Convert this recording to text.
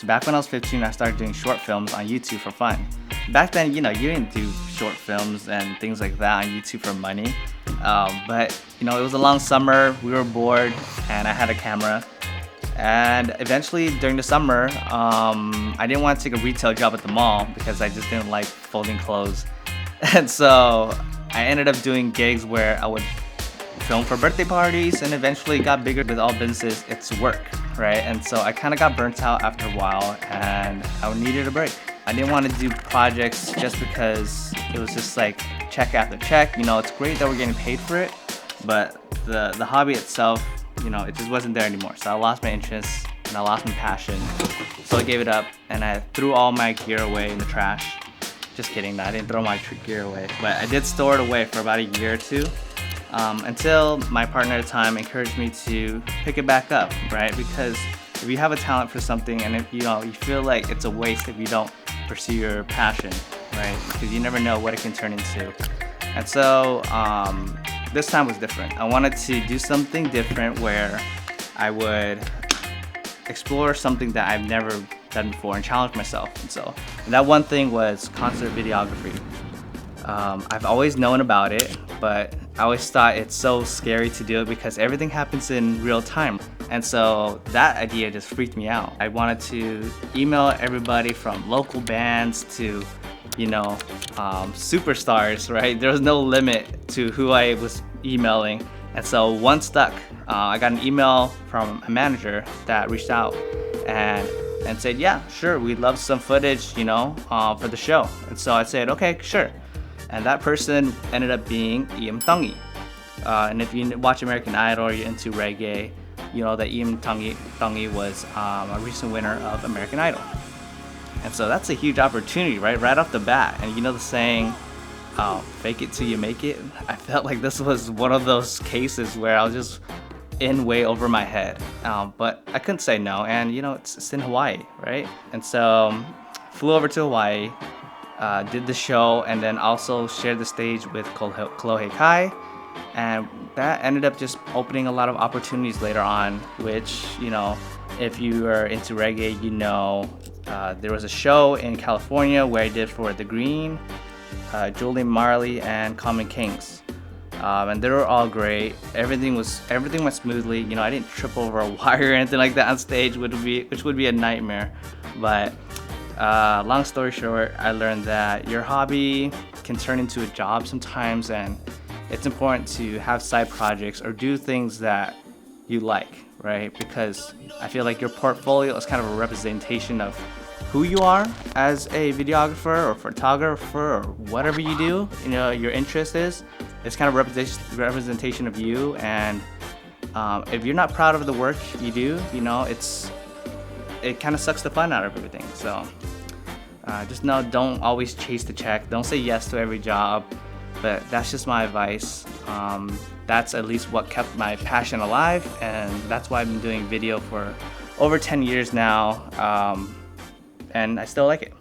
So back when I was 15, I started doing short films on YouTube for fun. Back then, you didn't do short films and things like that on YouTube for money. But it was a long summer, we were bored, and I had a camera. And eventually, during the summer, I didn't want to take a retail job at the mall because I just didn't like folding clothes. And so I ended up doing gigs where I would film for birthday parties, and eventually got bigger. With all businesses, it's work, right? And so I kind of got burnt out after a while, and I needed a break. I didn't want to do projects just because it was just like check after check. It's great that we're getting paid for it, but the hobby itself, it just wasn't there anymore. So I lost my interest and I lost my passion. So I gave it up and I threw all my gear away in the trash. Just kidding, I didn't throw my gear away, but I did store it away for about a year or two. Until my partner at the time encouraged me to pick it back up, right? Because if you have a talent for something and if you feel like it's a waste if you don't pursue your passion, right? Because you never know what it can turn into. And so this time was different. I wanted to do something different where I would explore something that I've never done before and challenge myself. And that one thing was concert videography. I've always known about it, but I always thought it's so scary to do it because everything happens in real time. And so that idea just freaked me out. I wanted to email everybody from local bands to, superstars, right? There was no limit to who I was emailing. And so one stuck. I got an email from a manager that reached out and said, yeah, sure, we'd love some footage, for the show. And so I said, okay, sure. And that person ended up being Tongi. And if you watch American Idol or you're into reggae, you know that Tongi was a recent winner of American Idol. And so that's a huge opportunity, right off the bat. And the saying, fake it till you make it? I felt like this was one of those cases where I was just in way over my head. But I couldn't say no. And, it's in Hawaii, right? And so flew over to Hawaii. Did the show and then also shared the stage with Kolohe Kai, and that ended up just opening a lot of opportunities later on, which, if you are into reggae, there was a show in California where I did for The Green, Julian Marley, and Common Kings. And they were all great. Everything went smoothly. I didn't trip over a wire or anything like that on stage, which would be a nightmare. But long story short, I learned that your hobby can turn into a job sometimes, and it's important to have side projects or do things that you like, right? Because I feel like your portfolio is kind of a representation of who you are as a videographer or photographer or whatever you do, your interest is. It's kind of representation of you, and if you're not proud of the work you do, it kind of sucks the fun out of everything. So just know, don't always chase the check. Don't say yes to every job. But that's just my advice. That's at least what kept my passion alive, and that's why I've been doing video for over 10 years now, and I still like it.